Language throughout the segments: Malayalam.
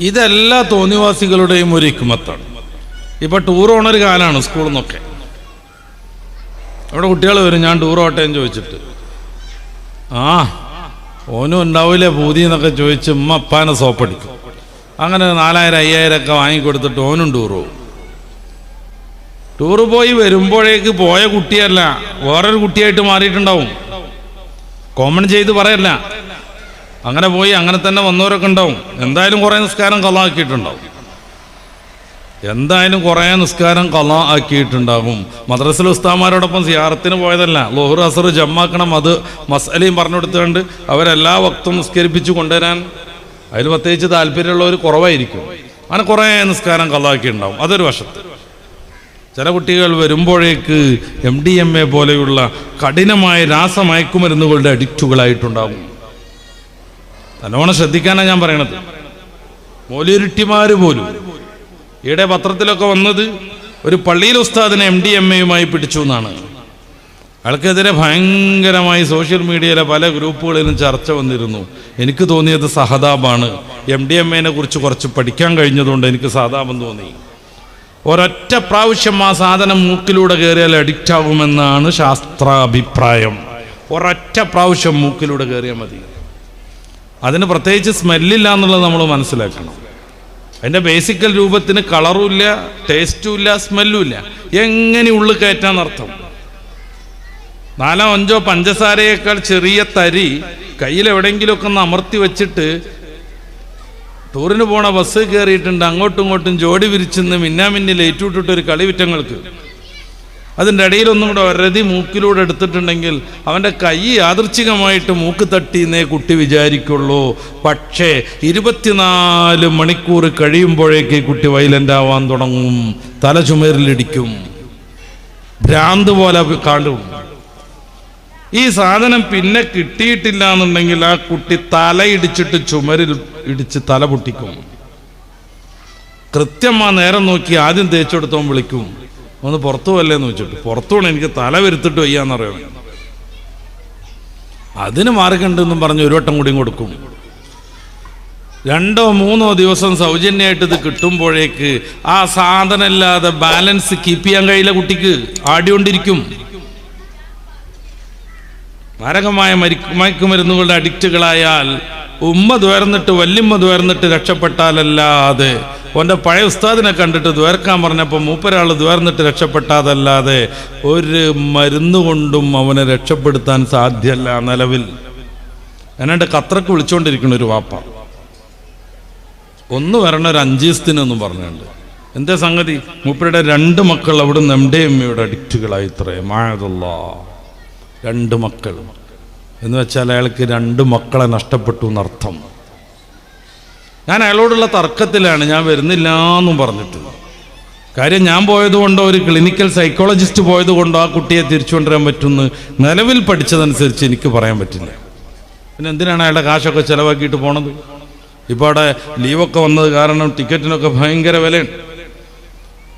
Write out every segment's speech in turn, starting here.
ഇതെല്ലാ തോന്നിവാസികളുടെയും ഒരു ഹിക്മത്താണ്. ഇപ്പൊ ടൂർ പോണൊരു കാലമാണ് സ്കൂളിൽ നിന്നൊക്കെ. അവിടെ കുട്ടികൾ വരും, ഞാൻ ടൂർ പോട്ടെ എന്ന് ചോദിച്ചിട്ട്, ഓനും ഉണ്ടാവില്ലേ പൂതി എന്നൊക്കെ ചോദിച്ച് ഉമ്മ അപ്പാനെ സോപ്പടിക്കും. അങ്ങനെ 4000 5000 ഒക്കെ വാങ്ങിക്കൊടുത്തിട്ട് ഓനും ടൂർ പോകും. ടൂറ് പോയി വരുമ്പോഴേക്ക് പോയ കുട്ടിയല്ല, വേറൊരു കുട്ടിയായിട്ട് മാറിയിട്ടുണ്ടാവും. കോമൺ ചെയ്ത് പറയല്ല, അങ്ങനെ പോയി അങ്ങനെ തന്നെ വന്നവരൊക്കെ ഉണ്ടാവും. എന്തായാലും കുറേ നിസ്കാരം ഖളാ ആക്കിയിട്ടുണ്ടാവും. മദ്രസയിലെ ഉസ്താദന്മാരോടൊപ്പം സിയാറത്തിന് പോയതല്ല, ലോഹർ അസർ ജമ്മാക്കണം, അത് മസ്അലയും പറഞ്ഞു കൊടുത്തുകൊണ്ട് അവരെല്ലാ വക്തും നിസ്കരിപ്പിച്ച് കൊണ്ടുവരാൻ അതിൽ പ്രത്യേകിച്ച് താല്പര്യമുള്ളവർ കുറവായിരിക്കും. അങ്ങനെ കുറേ നിസ്കാരം ഖളാ ആക്കിയിട്ടുണ്ടാവും. അതൊരു വശത്ത്. ചില കുട്ടികൾ വരുമ്പോഴേക്ക് MDMA പോലെയുള്ള കഠിനമായ രാസമയക്കുമരുന്നുകളുടെ അഡിക്റ്റുകളായിട്ടുണ്ടാകും. നല്ലോണം ശ്രദ്ധിക്കാനാണ് ഞാൻ പറയണത്. മൗലവിമാർ പോലും ഈയിടെ പത്രത്തിലൊക്കെ വന്നത് ഒരു പള്ളിയിൽ ഉസ്താദിനെ MDMAയുമായി പിടിച്ചു എന്നാണ്. അയാൾക്കെതിരെ ഭയങ്കരമായി സോഷ്യൽ മീഡിയയിലെ പല ഗ്രൂപ്പുകളിലും ചർച്ച വന്നിരുന്നു. എനിക്ക് തോന്നിയത് സഹതാപാണ്. MDMAനെ കുറിച്ച് കുറച്ച് പഠിക്കാൻ കഴിഞ്ഞതുകൊണ്ട് എനിക്ക് സഹതാപം തോന്നി. ഒരൊറ്റ പ്രാവശ്യം ആ സാധനം മൂക്കിലൂടെ കയറിയാൽ അഡിക്റ്റ് ആകുമെന്നാണ് ശാസ്ത്രാഭിപ്രായം. ഒരൊറ്റ പ്രാവശ്യം മൂക്കിലൂടെ കയറിയാൽ മതി. അതിന് പ്രത്യേകിച്ച് സ്മെല്ലില്ല എന്നുള്ളത് നമ്മൾ മനസ്സിലാക്കണം. അതിൻ്റെ ബേസിക്കൽ രൂപത്തിന് കളറും ഇല്ല, ടേസ്റ്റും ഇല്ല, സ്മെല്ലും ഇല്ല. എങ്ങനെ ഉള്ളിൽ കയറ്റാന്നർത്ഥം. 4-5 പഞ്ചസാരയേക്കാൾ ചെറിയ തരി കയ്യിൽ എവിടെയെങ്കിലുമൊക്കെ ഒന്ന് അമർത്തി വെച്ചിട്ട് ടൂറിന് പോണ ബസ് കയറിയിട്ടുണ്ട്, അങ്ങോട്ടും ഇങ്ങോട്ടും ജോഡി വിരിച്ചെന്ന് മിന്നാമിന്നി ലൈറ്റ് വിട്ടിട്ടൊരു കളി വിറ്റങ്ങൾക്ക്. അതിൻ്റെ ഇടയിലൊന്നും കൂടെ ഒരതി മൂക്കിലൂടെ എടുത്തിട്ടുണ്ടെങ്കിൽ അവൻ്റെ കൈ യാദൃച്ഛികമായിട്ട് മൂക്ക് തട്ടിയെന്നേ കുട്ടി വിചാരിക്കുള്ളൂ. പക്ഷേ 24 മണിക്കൂർ കഴിയുമ്പോഴേക്ക് കുട്ടി വയലൻ്റ് ആവാൻ തുടങ്ങും, തല ചുമരിലിടിക്കും, ഭ്രാന്ത് പോലെ കാണും. ഈ സാധനം പിന്നെ കിട്ടിയിട്ടില്ല എന്നുണ്ടെങ്കിൽ ആ കുട്ടി തലയിടിച്ചിട്ട് ചുമരിൽ ഇടിച്ച് തല പൊട്ടിക്കും. കൃത്യമാ നേരം നോക്കി ആദ്യം തേച്ചെടുത്തോൻ വിളിക്കും, ഒന്ന് പുറത്തു പോകല്ലേന്ന് വെച്ചിട്ട്. പുറത്തു പോകണം, എനിക്ക് തല വരുത്തിട്ട് വയ്യാന്നറിയാം. അതിന് മാർഗമുണ്ടെന്നും പറഞ്ഞ് ഒരു വട്ടം കൂടിയും കൊടുക്കും. 2-3 ദിവസം സൗജന്യമായിട്ട് ഇത് കിട്ടുമ്പോഴേക്ക് ആ സാധനം ഇല്ലാതെ ബാലൻസ് കീപ്പ് ചെയ്യാൻ കഴിയില്ല കുട്ടിക്ക്, ആടിക്കൊണ്ടിരിക്കും. മാരകമായ മയക്കുമരുന്നുകളുടെ അഡിക്റ്റുകളായാൽ ഉമ്മ ദ്വേർന്നിട്ട് വല്യമ്മ ദ്വേർന്നിട്ട് രക്ഷപ്പെട്ടാലല്ലാതെ, ഓൻ്റെ പഴയ ഉസ്താദിനെ കണ്ടിട്ട് ദ്വേർക്കാൻ പറഞ്ഞപ്പോൾ മൂപ്പരാൾ ദ്വേർന്നിട്ട് രക്ഷപ്പെട്ടാതല്ലാതെ ഒരു മരുന്നുകൊണ്ടും അവനെ രക്ഷപ്പെടുത്താൻ സാധ്യമല്ല നിലവിൽ. എന്നാണ്ട് ഖത്തർക്ക് വിളിച്ചുകൊണ്ടിരിക്കുന്ന ഒരു വാപ്പ, ഒന്ന് വരണ ഒരു 5 ദിവസത്തിനൊന്നും പറഞ്ഞുണ്ട്. എന്താ സംഗതി? മൂപ്പരുടെ 2 മക്കൾ അവിടുന്ന് MDMAയുടെ അഡിക്റ്റുകളായി. ഇത്രയും മായതല്ലാ, 2 മക്കൾ എന്ന് വെച്ചാൽ അയാൾക്ക് 2 മക്കളെ നഷ്ടപ്പെട്ടു എന്നർത്ഥം. ഞാൻ അയാളോടുള്ള തർക്കത്തിലാണ്, ഞാൻ വരുന്നില്ല എന്നും പറഞ്ഞിട്ടുള്ളത്. കാര്യം ഞാൻ പോയതുകൊണ്ടോ ഒരു ക്ലിനിക്കൽ സൈക്കോളജിസ്റ്റ് പോയതുകൊണ്ടോ ആ കുട്ടിയെ തിരിച്ചു കൊണ്ടുവരാൻ പറ്റുമെന്ന് നിലവിൽ പഠിച്ചതനുസരിച്ച് എനിക്ക് പറയാൻ പറ്റില്ല. പിന്നെ എന്തിനാണ് അയാളുടെ കാശൊക്കെ ചിലവാക്കിയിട്ട് പോണത്? ഇപ്പോൾ അവിടെ ലീവൊക്കെ വന്നത് കാരണം ടിക്കറ്റിനൊക്കെ ഭയങ്കര വിലയുണ്ട്.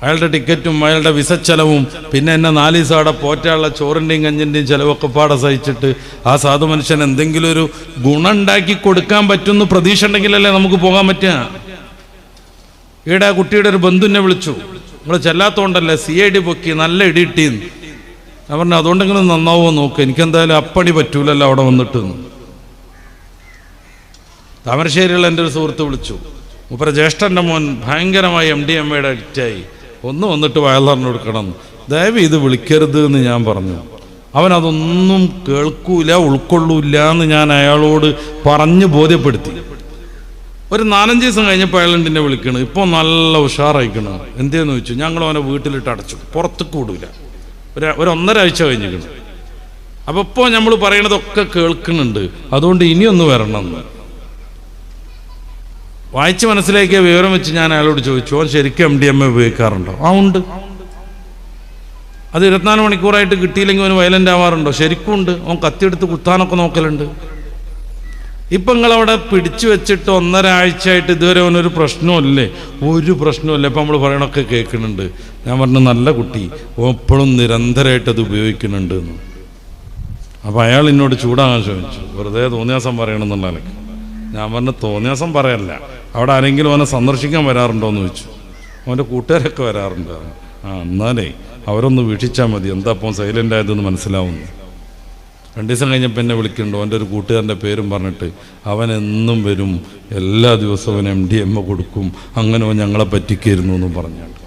അയാളുടെ ടിക്കറ്റും അയാളുടെ വിസ ചെലവും പിന്നെ എന്നെ 4 ദിവസം അവിടെ പോറ്റാനുള്ള ചോറിൻ്റെയും കഞ്ഞിൻ്റെയും ചിലവൊക്കെ പാടെ സഹിച്ചിട്ട് ആ സാധു മനുഷ്യൻ എന്തെങ്കിലും ഒരു ഗുണം ഉണ്ടാക്കി കൊടുക്കാൻ പറ്റുമെന്ന് പ്രതീക്ഷ ഉണ്ടെങ്കിലല്ലേ നമുക്ക് പോകാൻ പറ്റുക. ഈടെ കുട്ടിയുടെ ഒരു ബന്ധുവിനെ വിളിച്ചു, നിങ്ങൾ ചെല്ലാത്തോണ്ടല്ലേ CID പൊക്കി നല്ല ഇടിയിട്ടീന്ന്. ഞാൻ പറഞ്ഞു അതുകൊണ്ടെങ്കിലും നന്നാവുമോ നോക്ക്, എനിക്കെന്തായാലും അപ്പണി പറ്റൂലല്ലോ അവിടെ വന്നിട്ട്. താമരശ്ശേരിയുള്ള എൻ്റെ ഒരു സുഹൃത്ത് വിളിച്ചു, മൂപ്പര ജ്യേഷ്ഠൻ്റെ മോൻ ഭയങ്കരമായി MDMAയുടെ അഡിക്റ്റായി, ഒന്ന് വന്നിട്ട് വയലറിന് കൊടുക്കണം, ദയവ് ഇത് വിളിക്കരുത് എന്ന് ഞാൻ പറഞ്ഞു. അവനതൊന്നും കേൾക്കൂല, ഉൾക്കൊള്ളൂല്ല എന്ന് ഞാൻ അയാളോട് പറഞ്ഞ് ബോധ്യപ്പെടുത്തി. ഒരു 4-5 ദിവസം കഴിഞ്ഞപ്പോൾ അയാൾ എന്നെ വിളിക്കണം, ഇപ്പോൾ നല്ല ഉഷാറായിക്കണം. എന്തേന്ന് ചോദിച്ചു. ഞങ്ങൾ അവനെ വീട്ടിലിട്ട് അടച്ചു, പുറത്തേക്ക് വിടൂല. ഒരു 1.5 ആഴ്ച കഴിഞ്ഞിരിക്കണം. അപ്പോൾ ഇപ്പോൾ നമ്മൾ പറയണതൊക്കെ കേൾക്കുന്നുണ്ട്, അതുകൊണ്ട് ഇനിയൊന്ന് വരണം എന്ന് വായിച്ച് മനസ്സിലാക്കിയ വിവരം വെച്ച് ഞാൻ അയാളോട് ചോദിച്ചു, ഓൻ ശരിക്കും MDMA ഉപയോഗിക്കാറുണ്ടോ? ഉണ്ട്. അത് 24 മണിക്കൂറായിട്ട് കിട്ടിയില്ലെങ്കിൽ അവന് വയലൻ്റ് ആവാറുണ്ടോ? ശരിക്കും ഉണ്ട്. ഓൻ കത്തിയെടുത്ത് കുത്താനൊക്കെ നോക്കലുണ്ട്. ഇപ്പം നിങ്ങളവിടെ പിടിച്ചു വെച്ചിട്ട് 1.5 ആഴ്ചയായിട്ട് ഇതുവരെ അവനൊരു പ്രശ്നമില്ലേ? ഒരു പ്രശ്നമില്ല. ഇപ്പം നമ്മൾ പറയണൊക്കെ കേൾക്കുന്നുണ്ട്. ഞാൻ പറഞ്ഞു നല്ല കുട്ടി, ഓൻ എപ്പോഴും നിരന്തരമായിട്ട് അത് ഉപയോഗിക്കുന്നുണ്ട് എന്ന്. അപ്പം അയാൾ എന്നോട് ചൂടാകാൻ ശ്രമിച്ചു, വെറുതെ തോന്നിയാസം പറയണമെന്നുള്ള നിലയ്ക്ക്. ഞാൻ പറഞ്ഞു തോന്നിയാസം പറയല്ല, അവിടെ ആരെങ്കിലും അവനെ സന്ദർശിക്കാൻ വരാറുണ്ടോ എന്ന് ചോദിച്ചു. അവൻ്റെ കൂട്ടുകാരൊക്കെ വരാറുണ്ട്. എന്നാലേ അവരൊന്ന് വീക്ഷിച്ചാൽ മതി, എന്താ അപ്പം സൈലൻ്റ് ആയതെന്ന് മനസ്സിലാവുന്നു. 2 ദിവസം കഴിഞ്ഞപ്പോൾ എന്നെ വിളിക്കുന്നുണ്ട്. അവൻ്റെ ഒരു കൂട്ടുകാരൻ്റെ പേരും പറഞ്ഞിട്ട്, അവൻ എന്നും വരും, എല്ലാ ദിവസവും അവൻ MDMA കൊടുക്കും, അങ്ങനെ അവൻ ഞങ്ങളെ പറ്റിക്കായിരുന്നു എന്നും പറഞ്ഞാണ്ട്.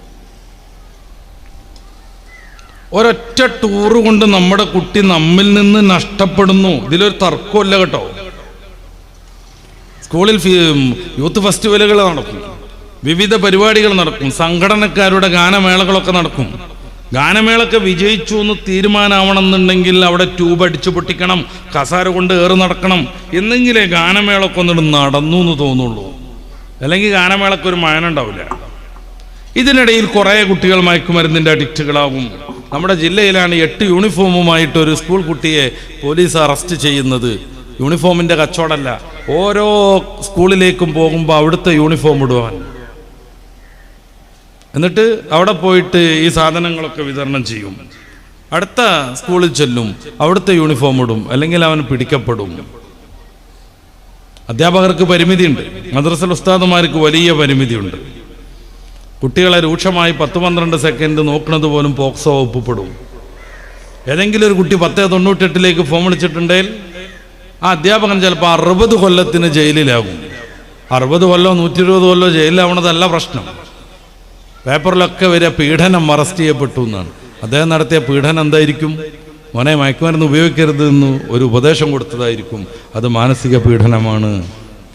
ഒരൊറ്റ ടൂറ് കൊണ്ട് നമ്മുടെ കുട്ടി നമ്മിൽ നിന്ന് നഷ്ടപ്പെടുന്നു. ഇതിലൊരു തർക്കമില്ല കേട്ടോ. സ്കൂളിൽ യൂത്ത് ഫെസ്റ്റിവലുകൾ നടക്കും, വിവിധ പരിപാടികൾ നടക്കും, സംഘടനക്കാരുടെ ഗാനമേളകളൊക്കെ നടക്കും. ഗാനമേളൊക്കെ വിജയിച്ചു എന്ന് തീരുമാനമാവണമെന്നുണ്ടെങ്കിൽ അവിടെ ട്യൂബ് അടിച്ചു പൊട്ടിക്കണം, കസാര കൊണ്ട് ഏറ് നടക്കണം, എന്നെങ്കിലേ ഗാനമേളൊക്കെ ഒന്നിട്ട് നടന്നു എന്ന് തോന്നുള്ളൂ. അല്ലെങ്കിൽ ഗാനമേളക്ക് ഒരു മായനുണ്ടാവില്ല. ഇതിനിടയിൽ കുറേ കുട്ടികൾ മയക്കുമരുന്നിൻ്റെ അഡിക്റ്റുകളാവും. നമ്മുടെ ജില്ലയിലാണ് 8 യൂണിഫോമുമായിട്ട് ഒരു സ്കൂൾ കുട്ടിയെ പോലീസ് അറസ്റ്റ് ചെയ്യുന്നത്. യൂണിഫോമിൻ്റെ കച്ചവടമല്ല, ഓരോ സ്കൂളിലേക്കും പോകുമ്പോൾ അവിടുത്തെ യൂണിഫോം ഇടുവാൻ, എന്നിട്ട് അവിടെ പോയിട്ട് ഈ സാധനങ്ങളൊക്കെ വിതരണം ചെയ്യും. അടുത്ത സ്കൂളിൽ ചെല്ലും, അവിടുത്തെ യൂണിഫോം ഇടും, അല്ലെങ്കിൽ അവൻ പിടിക്കപ്പെടും. അധ്യാപകർക്ക് പരിമിതിയുണ്ട്, മദ്രസ ഉസ്താദുമാർക്ക് വലിയ പരിമിതിയുണ്ട്. കുട്ടികളെ രൂക്ഷമായി 10-12 സെക്കൻഡ് നോക്കുന്നത് പോലും പോക്സോ വകുപ്പപ്പെടും. ഏതെങ്കിലും ഒരു കുട്ടി 1098 ഫോൺ വിളിച്ചിട്ടുണ്ടെങ്കിൽ ആ അധ്യാപകൻ ചിലപ്പോൾ 60 കൊല്ലത്തിന് ജയിലിലാകും. 60 കൊല്ലോ 120 കൊല്ലോ ജയിലിലാവണതല്ല പ്രശ്നം. പേപ്പറിലൊക്കെ വരെ പീഡനം അറസ്റ്റ് ചെയ്യപ്പെട്ടു എന്നാണ്. അദ്ദേഹം നടത്തിയ പീഡനം എന്തായിരിക്കും? മോനെ മയക്കുമരുന്ന് ഉപയോഗിക്കരുത് എന്ന് ഒരു ഉപദേശം കൊടുത്തതായിരിക്കും. അത് മാനസിക പീഡനമാണ്.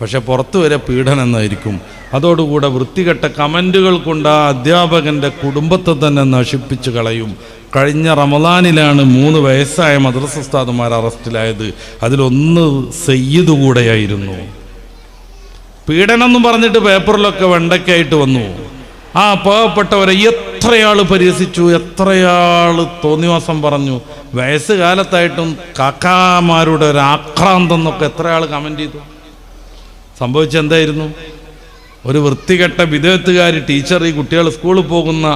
പക്ഷെ പുറത്തു വരെ പീഡനം എന്നായിരിക്കും. അതോടുകൂടെ വൃത്തികെട്ട കമൻറ്റുകൾ കൊണ്ട് ആ അധ്യാപകൻ്റെ കുടുംബത്തെ തന്നെ നശിപ്പിച്ച് കളയും. കഴിഞ്ഞ റമദാനിലാണ് 3 വയസ്സായ മദ്രസ ഉസ്താദുമാർ അറസ്റ്റിലായത്. അതിലൊന്ന് സയ്യിദ് കൂടെയായിരുന്നു. പീഡനം എന്ന് പറഞ്ഞിട്ട് പേപ്പറിലൊക്കെ വെണ്ടയ്ക്കായിട്ട് വന്നു. ആ പാവപ്പെട്ടവരെ എത്രയാൾ പരിഹസിച്ചു, എത്രയാൾ തോന്നിവാസം പറഞ്ഞു. വയസ്സുകാലത്തായിട്ടും കാക്കാമാരുടെ ഒരു ആക്രാന്തം എന്നൊക്കെ എത്രയാൾ കമൻ്റ് ചെയ്തു. സംഭവിച്ചെന്തായിരുന്നു? ഒരു വൃത്തികെട്ട വിദേഹത്തുകാരി ടീച്ചർ ഈ കുട്ടികൾ സ്കൂളിൽ പോകുന്ന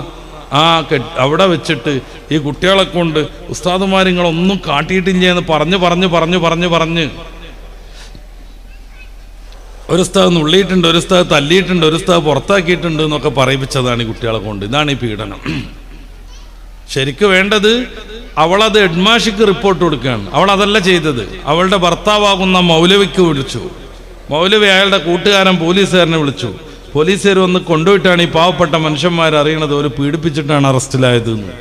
അവിടെ വെച്ചിട്ട് ഈ കുട്ടികളെ കൊണ്ട് ഉസ്താദുമാരിങ്ങളൊന്നും കാട്ടിയിട്ടില്ല എന്ന് പറഞ്ഞ് ഒരു ഉസ്താദ് നുള്ളിയിട്ടുണ്ട്, ഒരു ഉസ്താദ് തല്ലിയിട്ടുണ്ട്, ഒരു ഉസ്താദ് പുറത്താക്കിയിട്ടുണ്ട് എന്നൊക്കെ പറയിപ്പിച്ചതാണ് ഈ കുട്ടികളെ കൊണ്ട്. ഇതാണ് ഈ പീഡനം. ശരിക്കും വേണ്ടത് അവളത് ഹെഡ്മാഷിക്ക് റിപ്പോർട്ട് കൊടുക്കുകയാണ്. അവൾ അതല്ല ചെയ്തത്. അവളുടെ ഭർത്താവാകുന്ന മൗലവിക്ക് വിളിച്ചു. മൗലവി അയാളുടെ കൂട്ടുകാരൻ പോലീസുകാരനെ വിളിച്ചു. പോലീസുകാർ വന്ന് കൊണ്ടുപോയിട്ടാണ് ഈ പാവപ്പെട്ട മനുഷ്യന്മാരറിയണത് ഒരു പീഡിപ്പിച്ചിട്ടാണ് അറസ്റ്റിലായതെന്ന്.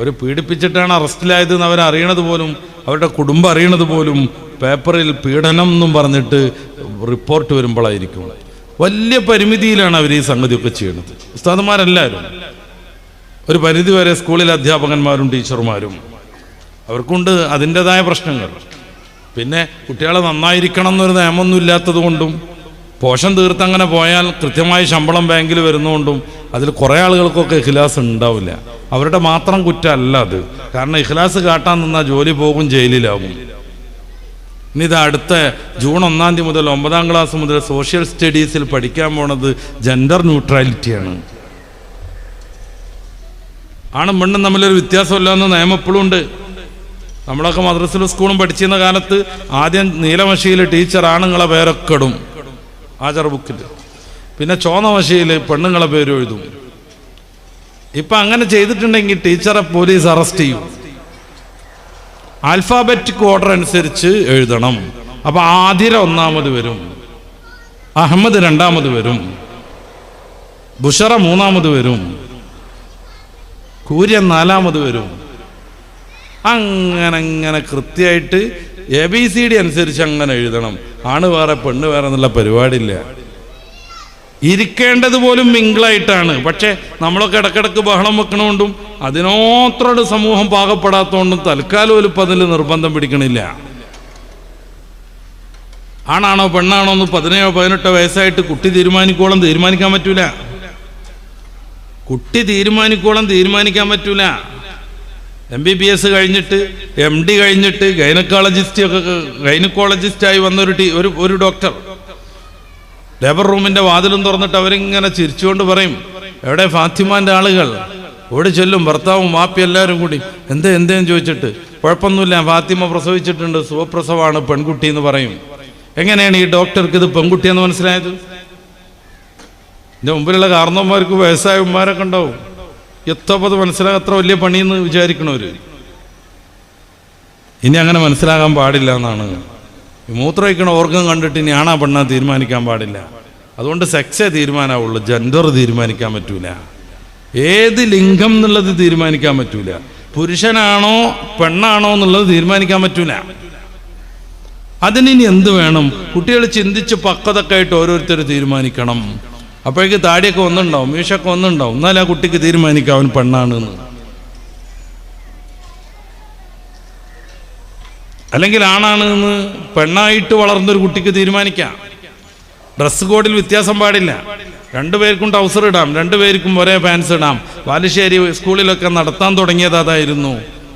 ഒരു പീഡിപ്പിച്ചിട്ടാണ് അറസ്റ്റിലായതെന്ന് അവരറിയണത് പോലും, അവരുടെ കുടുംബം അറിയണത് പോലും പേപ്പറിൽ പീഡനം എന്നും പറഞ്ഞിട്ട് റിപ്പോർട്ട് വരുമ്പോഴായിരിക്കും. വലിയ പരിമിതിയിലാണ് അവർ ഈ സംഗതിയൊക്കെ ചെയ്യുന്നത്. ഉസ്താദന്മാരെല്ലാവരും ഒരു പരിധി വരെ സ്കൂളിലെ അധ്യാപകന്മാരും ടീച്ചർമാരും അവർക്കുണ്ട് അതിൻ്റെതായ പ്രശ്നങ്ങൾ. പിന്നെ കുട്ടികളെ നന്നായിരിക്കണം എന്നൊരു നിയമമൊന്നും ഇല്ലാത്തത് കൊണ്ടും പോഷൻ തീർത്തങ്ങനെ പോയാൽ കൃത്യമായി ശമ്പളം ബാങ്കിൽ വരുന്നതുകൊണ്ടും അതിൽ കുറേ ആളുകൾക്കൊക്കെ ഇഖ്ലാസ് ഉണ്ടാവില്ല. അവരുടെ മാത്രം കുറ്റമല്ല അത്. കാരണം ഇഖ്ലാസ് കാട്ടാൻ നിന്നാൽ ജോലി പോകും, ജയിലിലാവും. ഇനി ഇത് അടുത്ത ജൂൺ 1 തീയതി മുതൽ 9ാം ക്ലാസ് മുതൽ സോഷ്യൽ സ്റ്റഡീസിൽ പഠിക്കാൻ പോണത് ജെൻഡർ ന്യൂട്രാലിറ്റിയാണ്. ആണും പെണ്ണും തമ്മിലൊരു വ്യത്യാസമില്ല എന്ന് നിയമം എപ്പോഴും ഉണ്ട്. നമ്മളൊക്കെ മദ്രസയിലും സ്കൂളും പഠിച്ചിരുന്ന കാലത്ത് ആദ്യം നീലമഷിയിൽ ടീച്ചർ ആണുങ്ങളെ പേരൊക്കെ ഇടും ആചാർ ബുക്കിൽ, പിന്നെ ചോന്ന മഷിയിൽ പെണ്ണുങ്ങളെ പേര് എഴുതും. ഇപ്പം അങ്ങനെ ചെയ്തിട്ടുണ്ടെങ്കിൽ ടീച്ചറെ പോലീസ് അറസ്റ്റ് ചെയ്യും. ആൽഫാബറ്റിക് ഓർഡർ അനുസരിച്ച് എഴുതണം. അപ്പം ആതിര 1ാമത് വരും, അഹമ്മദ് 2ാമത് വരും, ബുഷറ 3ാമത് വരും, കൂര്യൻ 4ാമത് വരും. അങ്ങനെ കൃത്യമായിട്ട് ABCD അനുസരിച്ച് അങ്ങനെ എഴുതണം. ആണ് വേറെ പെണ്ണ് വേറെ എന്നുള്ള പരിപാടിയില്ല. ഇരിക്കേണ്ടത് പോലും മിങ്കിളായിട്ടാണ്. പക്ഷെ നമ്മളൊക്കെ ഇടക്കിടക്ക് ബഹളം വെക്കണോണ്ടും അതിനോത്രട് സമൂഹം പാകപ്പെടാത്തതുകൊണ്ടും തൽക്കാലം ഒരു അതിൽ നിർബന്ധം പിടിക്കണില്ല. ആണാണോ പെണ്ണാണോ എന്ന് 17-18 വയസ്സായിട്ട് കുട്ടി തീരുമാനിക്കാൻ പറ്റൂല. കുട്ടി തീരുമാനിക്കാൻ പറ്റൂല. MBBS കഴിഞ്ഞിട്ട് MD കഴിഞ്ഞിട്ട് ഗൈനക്കോളജിസ്റ്റായി വന്ന ഒരു ഡോക്ടർ ലേബർ റൂമിൻ്റെ വാതിലും തുറന്നിട്ട് അവരിങ്ങനെ ചിരിച്ചുകൊണ്ട് പറയും, എവിടെ ഫാത്തിമാൻ്റെ ആളുകൾ? ഓടി ചെല്ലും, ഭർത്താവും വാപ്പി എല്ലാവരും കൂടി. എന്തേന്ന് ചോദിച്ചിട്ട്, കുഴപ്പമൊന്നുമില്ല, ഫാത്തിമ പ്രസവിച്ചിട്ടുണ്ട്, സുഖപ്രസവമാണ്, പെൺകുട്ടി എന്ന് പറയും. എങ്ങനെയാണ് ഈ ഡോക്ടർക്ക് ഇത് പെൺകുട്ടിയെന്ന് മനസ്സിലായത്? എൻ്റെ മുമ്പിലുള്ള കാരണവന്മാർക്ക് വയസ്സായവന്മാരൊക്കെ ഉണ്ടാവും, എത്തപ്പത് മനസ്സിലാകാൻ അത്ര വലിയ പണിയെന്ന് വിചാരിക്കണവര്. ഇനി അങ്ങനെ മനസ്സിലാകാൻ പാടില്ല എന്നാണ്. മൂത്രമൊഴിക്കണ ഓർഗം കണ്ടിട്ട് ഇനി ആണാ പെണ്ണാ തീരുമാനിക്കാൻ പാടില്ല. അതുകൊണ്ട് സെക്സേ തീരുമാനമാവുള്ളൂ, ജെൻഡർ തീരുമാനിക്കാൻ പറ്റൂല. ഏത് ലിംഗം എന്നുള്ളത് തീരുമാനിക്കാൻ പറ്റൂല. പുരുഷനാണോ പെണ്ണാണോ എന്നുള്ളത് തീരുമാനിക്കാൻ പറ്റൂല. അതിനി എന്ത് വേണം? കുട്ടികൾ ചിന്തിച്ച് പക്വതൊക്കെ ആയിട്ട് ഓരോരുത്തർ തീരുമാനിക്കണം. അപ്പോഴേക്ക് താടിയൊക്കെ ഒന്നുണ്ടാവും, മീശൊക്കെ ഒന്നുണ്ടാവും, എന്നാലും ആ കുട്ടിക്ക് തീരുമാനിക്കാം അവൻ പെണ്ണാണെന്ന്. അല്ലെങ്കിൽ ആണാണെന്ന് പെണ്ണായിട്ട് വളർന്നൊരു കുട്ടിക്ക് തീരുമാനിക്കാം. ഡ്രസ് കോഡിൽ വ്യത്യാസം പാടില്ല. രണ്ടുപേർക്കും ട്രൗസർ ഇടാം, രണ്ടുപേർക്കും ഒരേ പാൻസ് ഇടാം. ബാലുശ്ശേരി സ്കൂളിലൊക്കെ നടത്താൻ തുടങ്ങിയത് അതായിരുന്നു,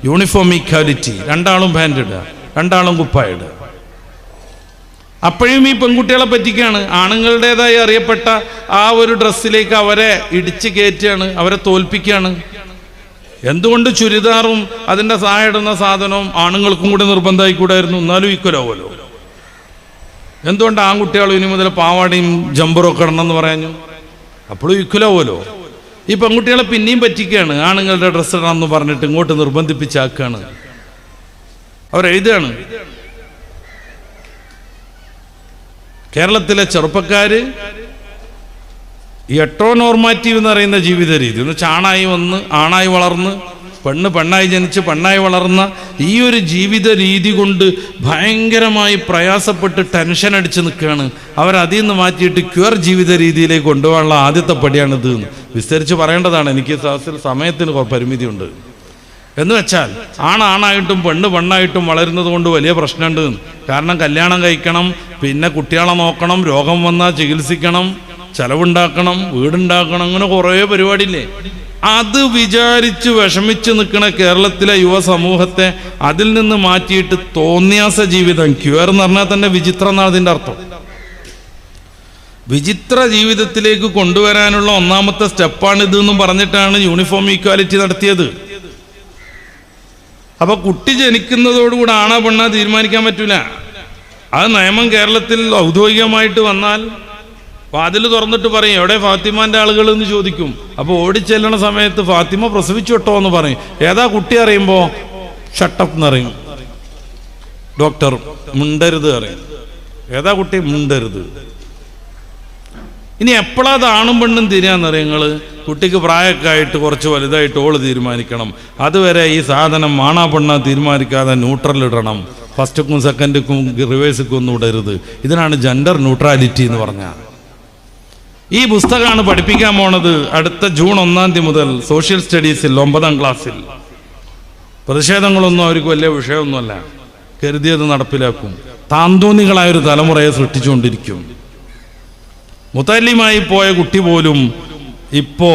യൂണിഫോം ഈക്വാലിറ്റി. രണ്ടാളും പാൻറ് ഇടുക, രണ്ടാളും കുപ്പായ ഇടുക. അപ്പോഴും ഈ പെൺകുട്ടികളെ പറ്റിക്കാണ്. ആണുങ്ങളുടേതായി അറിയപ്പെട്ട ആ ഒരു ഡ്രസ്സിലേക്ക് അവരെ ഇടിച്ച് കയറ്റുകയാണ്, അവരെ തോൽപ്പിക്കുകയാണ്. എന്തുകൊണ്ട് ചുരിദാറും അതിൻ്റെ സായിടുന്ന സാധനവും ആണുങ്ങൾക്കും കൂടെ നിർബന്ധമായിക്കൂടായിരുന്നു? എന്നാലും ഈക്വലാവുമല്ലോ. എന്തുകൊണ്ട് ആൺകുട്ടികളും ഇനി മുതൽ പാവാടയും ജമ്പറും ഒക്കെ ഇടണമെന്ന് പറഞ്ഞു? അപ്പോഴും ഈക്വലാവുമല്ലോ. ഈ പെൺകുട്ടികളെ പിന്നെയും പറ്റിക്കുകയാണ്, ആണുങ്ങളുടെ ഡ്രസ്സ് ഇടണമെന്ന് പറഞ്ഞിട്ട് ഇങ്ങോട്ട് നിർബന്ധിപ്പിച്ചാക്കുകയാണ്. അവരെഴുതുകയാണ്, കേരളത്തിലെ ചെറുപ്പക്കാർ ഈ ഹെറ്ററോനോർമാറ്റീവ് എന്ന് പറയുന്ന ജീവിത രീതി, എന്ന് വെച്ചാൽ ആണായി വന്ന് ആണായി വളർന്ന് പെണ്ണായി ജനിച്ച് പെണ്ണായി വളർന്ന ഈ ഒരു ജീവിത രീതി കൊണ്ട് ഭയങ്കരമായി പ്രയാസപ്പെട്ട് ടെൻഷൻ അടിച്ച് നിൽക്കുകയാണ്. അവരതിൽ നിന്ന് മാറ്റിയിട്ട് ക്യൂർ ജീവിത രീതിയിലേക്ക് കൊണ്ടുപോകാനുള്ള ആദ്യത്തെ പടിയാണിത്. വിസ്തരിച്ച് പറയേണ്ടതാണ്, എനിക്ക് സമയത്തിന് പരിമിതിയുണ്ട്. എന്ന് വെച്ചാൽ ആണായിട്ടും പെണ്ണായിട്ടും വളരുന്നത് കൊണ്ട് വലിയ പ്രശ്നമുണ്ട്. കാരണം കല്യാണം കഴിക്കണം, പിന്നെ കുട്ടികളെ നോക്കണം, രോഗം വന്നാൽ ചികിത്സിക്കണം, ചെലവുണ്ടാക്കണം, വീടുണ്ടാക്കണം, അങ്ങനെ കുറേ പരിപാടിയില്ലേ. അത് വിചാരിച്ച് വിഷമിച്ച് നിൽക്കുന്ന കേരളത്തിലെ യുവസമൂഹത്തെ അതിൽ നിന്ന് മാറ്റിയിട്ട് തോന്നിയാസ ജീവിതം, ക്യൂർ എന്ന് പറഞ്ഞാൽ തന്നെ വിചിത്രം എന്നാണ് അതിൻ്റെ അർത്ഥം. വിചിത്ര ജീവിതത്തിലേക്ക് കൊണ്ടുവരാനുള്ള ഒന്നാമത്തെ സ്റ്റെപ്പാണിത് എന്നും പറഞ്ഞിട്ടാണ് യൂണിഫോം ഈക്വാലിറ്റി നടത്തിയത്. അപ്പൊ കുട്ടി ജനിക്കുന്നതോടുകൂടെ ആണാ പെണ്ണാ തീരുമാനിക്കാൻ പറ്റൂല. അത് നിയമം കേരളത്തിൽ ഔദ്യോഗികമായിട്ട് വന്നാൽ വാതിൽ തുറന്നിട്ട് പറയും, എവിടെ ഫാത്തിമാന്റെ ആളുകൾ എന്ന് ചോദിക്കും. അപ്പോൾ ഓടിച്ചെല്ലണ സമയത്ത് ഫാത്തിമ പ്രസവിച്ചു കേട്ടോ എന്ന് പറയും. ഏതാ കുട്ടി അറിയുമ്പോൾ ഷട്ടപ്പ് എന്നറിയും, ഡോക്ടർ മുണ്ടരുത് അറിയും. ഏതാ കുട്ടി? മുണ്ടരുത്. ഇനി എപ്പോഴത് ആണും പെണ്ണും തിരിയാന്നറിയാം നിങ്ങൾ? കുട്ടിക്ക് പ്രായമൊക്കെ ആയിട്ട് കുറച്ച് വലുതായിട്ട് ഓള് തീരുമാനിക്കണം. അതുവരെ ഈ സാധനം ആണാ പെണ്ണാ തീരുമാനിക്കാതെ ന്യൂട്രൽ ഇടണം. ഫസ്റ്റുക്കും സെക്കൻഡുക്കും റിവേഴ്സുക്കും ഒന്നും ഇടരുത്. ഇതിനാണ് ജെൻഡർ ന്യൂട്രാലിറ്റി എന്ന് പറഞ്ഞാൽ. ഈ പുസ്തകമാണ് പഠിപ്പിക്കാൻ പോണത് അടുത്ത ജൂൺ 1 മുതൽ സോഷ്യൽ സ്റ്റഡീസിൽ 9ാം ക്ലാസ്സിൽ. പ്രതിഷേധങ്ങളൊന്നും അവർക്ക് വലിയ വിഷയമൊന്നുമല്ല, കരുതിയത് നടപ്പിലാക്കും. താന്തോന്നികളായൊരു തലമുറയെ സൃഷ്ടിച്ചുകൊണ്ടിരിക്കും. മുത്തല്ലിമായി പോയ കുട്ടി പോലും ഇപ്പോ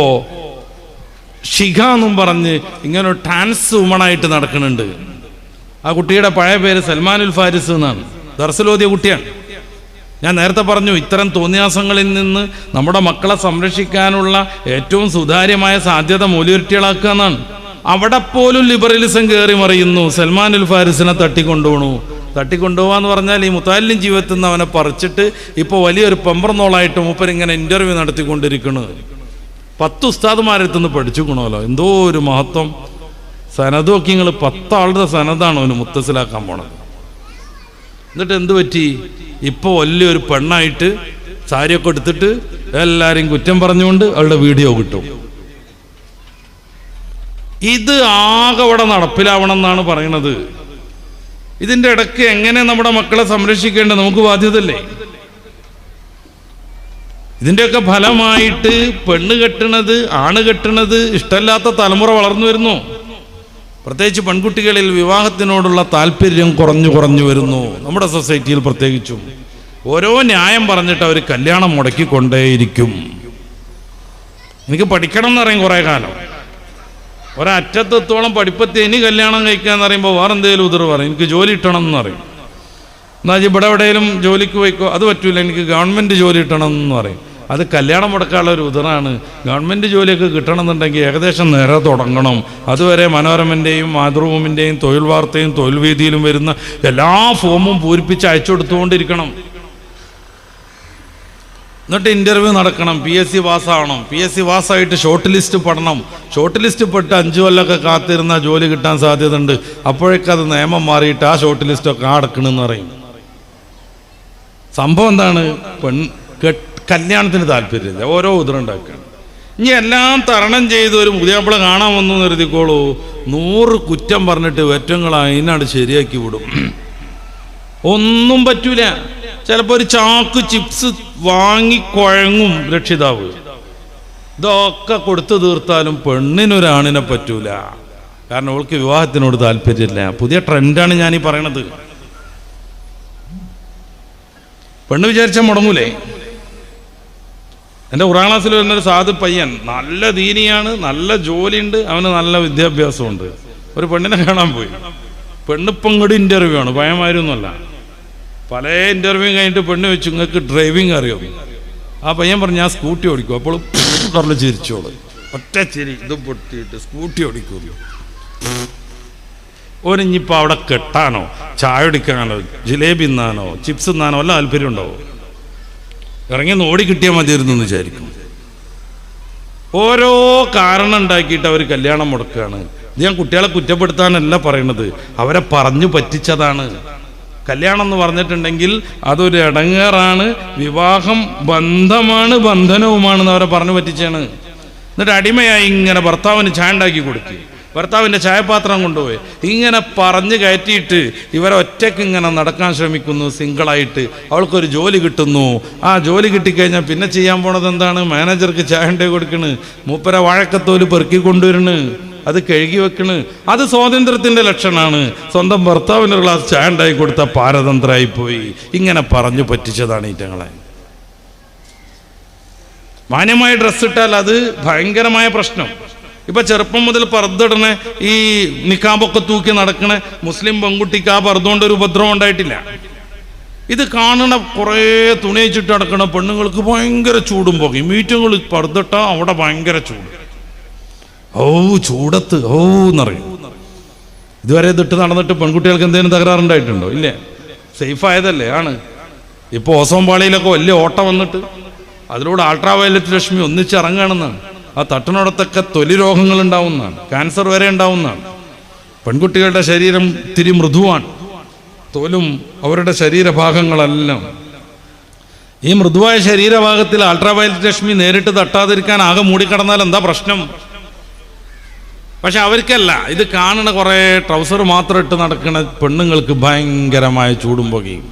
ഷിഖ എന്നും പറഞ്ഞ് ഇങ്ങനെ ഒരു ട്രാൻസ് വുമണായിട്ട് നടക്കുന്നുണ്ട്. ആ കുട്ടിയുടെ പഴയ പേര് സൽമാനുൽ ഫാരിസ് എന്നാണ്. ദർസിലോതിയ കുട്ടിയാണ്. ഞാൻ നേരത്തെ പറഞ്ഞു, ഇത്തരം തോന്നിയാസങ്ങളിൽ നിന്ന് നമ്മുടെ മക്കളെ സംരക്ഷിക്കാനുള്ള ഏറ്റവും സുതാര്യമായ സാധ്യത മൗലികറ്റികളാക്കുക എന്നാണ്. അവിടെ പോലും ലിബറലിസം കയറി മറിയുന്നു. സൽമാനുൽ ഫാരിസിനെ തട്ടിക്കൊണ്ടുപോകാന്ന് പറഞ്ഞാൽ ഈ മുത്താലിം ജീവിതത്തിൽ നിന്ന് അവനെ പറിച്ചിട്ട് ഇപ്പോൾ വലിയൊരു പെമ്പർന്നോളായിട്ട് മൂപ്പരിങ്ങനെ ഇൻ്റർവ്യൂ നടത്തിക്കൊണ്ടിരിക്കുന്നത്. 10 ഉസ്താദുമാരെത്തുനിന്ന് പഠിച്ചുക്കണമല്ലോ. എന്തോ ഒരു മഹത്വം. സനദൊക്കെ നിങ്ങൾ 10 ആളുടെ സനദാണ് അവന് മുത്തസിലാക്കാൻ പോണത്. എന്നിട്ട് എന്ത് പറ്റി? ഇപ്പോൾ വലിയൊരു പെണ്ണായിട്ട് സാരിയൊക്കെ എടുത്തിട്ട് എല്ലാവരെയും കുറ്റം പറഞ്ഞുകൊണ്ട് അവളുടെ വീഡിയോ കിട്ടും. ഇത് ആകെ അവിടെ നടപ്പിലാവണം എന്നാണ് പറയണത്. ഇതിൻ്റെ ഇടയ്ക്ക് എങ്ങനെ നമ്മുടെ മക്കളെ സംരക്ഷിക്കേണ്ടത് നമുക്ക് ബാധ്യതയല്ലേ? ഇതിൻ്റെയൊക്കെ ഫലമായിട്ട് പെണ്ണ് കെട്ടണത് ആണ് കെട്ടണത് ഇഷ്ടമില്ലാത്ത തലമുറ വളർന്നു വരുന്നു. പ്രത്യേകിച്ച് പെൺകുട്ടികളിൽ വിവാഹത്തിനോടുള്ള താല്പര്യം കുറഞ്ഞു വരുന്നു. നമ്മുടെ സൊസൈറ്റിയിൽ പ്രത്യേകിച്ചും ഓരോ ന്യായം പറഞ്ഞിട്ട് അവർ കല്യാണം മുടക്കിക്കൊണ്ടേയിരിക്കും. എനിക്ക് പഠിക്കണം എന്നറിയും കുറേ കാലം, ഒരറ്റത്തെത്തോളം പഠിപ്പത്തി ഇനി കല്യാണം കഴിക്കാന്ന് പറയുമ്പോൾ വേറെ എന്തെങ്കിലും ഉതിർ പറയും. എനിക്ക് ജോലി കിട്ടണം എന്ന് പറയും. എന്നാൽ ഇവിടെ എവിടെയെങ്കിലും ജോലിക്ക് പോയിക്കോ, അത് പറ്റൂല, എനിക്ക് ഗവൺമെൻറ് ജോലി കിട്ടണം എന്ന് പറയും. അത് കല്യാണം മുടക്കാനുള്ള ഒരു ഉതിറാണ്. ഗവൺമെൻറ് ജോലിയൊക്കെ കിട്ടണമെന്നുണ്ടെങ്കിൽ ഏകദേശം നേരെ തുടങ്ങണം. അതുവരെ മനോരമൻ്റെയും മാതൃഭൂമിൻ്റെയും തൊഴിൽ വാർത്തയും തൊഴിൽ വീതിയിലും വരുന്ന എല്ലാ ഫോമും പൂരിപ്പിച്ച് അയച്ചു കൊടുത്തുകൊണ്ടിരിക്കണം. എന്നിട്ട് ഇൻ്റർവ്യൂ നടക്കണം, PSC പാസ്സാവണം, PSC പാസ്സായിട്ട് ഷോർട്ട് ലിസ്റ്റ് പെടണം, ഷോർട്ട് ലിസ്റ്റ് പെട്ട് 5 കൊല്ലമൊക്കെ കാത്തിരുന്ന ജോലി കിട്ടാൻ സാധ്യതയുണ്ട്. അപ്പോഴേക്കത് നിയമം മാറിയിട്ട് ആ ഷോർട്ട് ലിസ്റ്റൊക്കെ അടക്കണമെന്ന് പറയും. സംഭവം എന്താണ്? കല്യാണത്തിന് താല്പര്യമില്ല, ഓരോ ഉദരണ്ടാക്കുകയാണ്. ഇനി എല്ലാം തരണം ചെയ്ത് ഒരു പുതിയാപ്പിള കാണാൻ വന്നു നിർത്തിക്കോളൂ, 100 കുറ്റം പറഞ്ഞിട്ട് വെറ്റങ്ങൾ അതിനാണ് ശരിയാക്കി വിടും. ഒന്നും പറ്റൂല. ചിലപ്പോൾ ഒരു ചാക്ക് ചിപ്സ് വാങ്ങിക്കുഴങ്ങും രക്ഷിതാവ്. ഇതൊക്കെ കൊടുത്തു തീർത്താലും പെണ്ണിനൊരാണിനെ പറ്റൂല. കാരണം അവൾക്ക് വിവാഹത്തിനോട് താല്പര്യമില്ല. പുതിയ ട്രെൻഡാണ് ഞാനീ പറയണത്. പെണ്ണ് വിചാരിച്ചാൽ മുടങ്ങൂലേ? എൻ്റെ ഖുർആൻ ക്ലാസ്സിൽ വരുന്നൊരു സാധു പയ്യൻ, നല്ല ദീനിയാണ്, നല്ല ജോലിയുണ്ട്, അവന് നല്ല വിദ്യാഭ്യാസമുണ്ട്. ഒരു പെണ്ണിനെ കാണാൻ പോയി. പെണ്ണിപ്പം ഇങ്ങോട്ട് ഇൻ്റർവ്യൂ ആണ്, ഭയമായിരുന്നല്ല. പല ഇൻ്റർവ്യൂ കഴിഞ്ഞിട്ട് പെണ്ണ് വെച്ചു, നിങ്ങൾക്ക് ഡ്രൈവിംഗ് അറിയോ? ആ പയ്യൻ പറഞ്ഞു, ഞാൻ സ്കൂട്ടി ഓടിക്കും. അപ്പോൾ പറഞ്ഞു ചിരിച്ചോളൂ, ഒറ്റ ചിരി, ഇത് പൊട്ടിയിട്ട് സ്കൂട്ടി ഓടിക്കുമല്ലോ. ഓനിഞ്ഞിപ്പോൾ അവിടെ കെട്ടാനോ ചായ കുടിക്കാനോ ജിലേബി തിന്നാനോ ചിപ്സ് തിന്നാനോ വല്ല താല്പര്യം ഉണ്ടാവോ? ഇറങ്ങി ഓടി കിട്ടിയാൽ മതിയായിരുന്നു എന്ന് വിചാരിക്കും. ഓരോ കാരണം ഉണ്ടാക്കിയിട്ട് അവർ കല്യാണം മുടക്കുകയാണ്. ഇത് ഞാൻ കുട്ടികളെ കുറ്റപ്പെടുത്താനല്ല പറയണത്, അവരെ പറഞ്ഞു പറ്റിച്ചതാണ്. കല്യാണം എന്ന് പറഞ്ഞിട്ടുണ്ടെങ്കിൽ അതൊരു ഇടങ്ങേറാണ്, വിവാഹം ബന്ധമാണ്, ബന്ധനവുമാണെന്ന് അവരെ പറഞ്ഞു പറ്റിച്ചാണ്. എന്നിട്ട് അടിമയായി ഇങ്ങനെ ഭർത്താവിന് ചായ ഉണ്ടാക്കി കൊടുക്കുക, ഭർത്താവിൻ്റെ ചായപാത്രം കൊണ്ടുപോയി ഇങ്ങനെ പറഞ്ഞ് കയറ്റിയിട്ട് ഇവരെ ഒറ്റയ്ക്ക് ഇങ്ങനെ നടക്കാൻ ശ്രമിക്കുന്നു. സിംഗിളായിട്ട് അവൾക്കൊരു ജോലി കിട്ടുന്നു. ആ ജോലി കിട്ടിക്കഴിഞ്ഞാൽ പിന്നെ ചെയ്യാൻ പോണത് എന്താണ്? മാനേജർക്ക് ചായ ഉണ്ടാക്കി കൊടുക്കണ്, മൂപ്പര വാഴക്കത്തോല് പെറുക്കി കൊണ്ടുവരണ്, അത് കഴുകി വെക്കണ്. അത് സ്വാതന്ത്ര്യത്തിൻ്റെ ലക്ഷണമാണ്. സ്വന്തം ഭർത്താവിനൊരു ഗ്ലാസ് ചായ ഉണ്ടാക്കി കൊടുത്ത പാരതന്ത്രമായിപ്പോയി. ഇങ്ങനെ പറഞ്ഞു പറ്റിച്ചതാണ് ഈറ്റങ്ങളെ. മാന്യമായ ഡ്രസ്സ് ഇട്ടാൽ അത് ഭയങ്കരമായ പ്രശ്നം. ഇപ്പം ചെറുപ്പം മുതൽ പർദ്ദടണ, ഈ നിക്കാബൊക്കെ തൂക്കി നടക്കണ മുസ്ലിം പെൺകുട്ടിക്ക് ആ പർദ്ദ കൊണ്ട് ഒരു ഉപദ്രവം ഉണ്ടായിട്ടില്ല. ഇത് കാണണ കുറേ തുണി വെച്ചിട്ട് നടക്കണ പെണ്ണുങ്ങൾക്ക് ഭയങ്കര ചൂടും പോകും. മീറ്റുകൾ പർദ്ദട്ട അവിടെ ഭയങ്കര ചൂട്, ഓ ചൂടത്ത് ഓ എന്നറിയും. ഇതുവരെ ഇതിട്ട് നടന്നിട്ട് പെൺകുട്ടികൾക്ക് എന്തെങ്കിലും തകരാറുണ്ടായിട്ടുണ്ടോ? ഇല്ലേ, സേഫ് ആയതല്ലേ ആണ്. ഇപ്പോൾ ഓസോൺ പാളിയിലൊക്കെ വലിയ ഓട്ടം വന്നിട്ട് അതിലൂടെ അൾട്രാ വയലറ്റ് രശ്മി ഒന്നിച്ചിറങ്ങുകയാണെന്നാണ്. ആ തട്ടിനോടത്തൊക്കെ തൊലി രോഗങ്ങൾ ഉണ്ടാവുന്നതാണ്, ക്യാൻസർ വരെ ഉണ്ടാവുന്നതാണ്. പെൺകുട്ടികളുടെ ശരീരം ഇത്തിരി മൃദുവാണ്, തോലും അവരുടെ ശരീരഭാഗങ്ങളെല്ലാം. ഈ മൃദുവായ ശരീരഭാഗത്തിൽ അൾട്രാ വയലറ്റ് രശ്മി നേരിട്ട് തട്ടാതിരിക്കാൻ ആകെ മൂടിക്കിടന്നാൽ എന്താ പ്രശ്നം? പക്ഷെ അവർക്കല്ല, ഇത് കാണുന്ന കുറേ ട്രൗസർ മാത്രം ഇട്ട് നടക്കുന്ന പെണ്ണുങ്ങൾക്ക് ഭയങ്കരമായ ചൂടും പുകയും.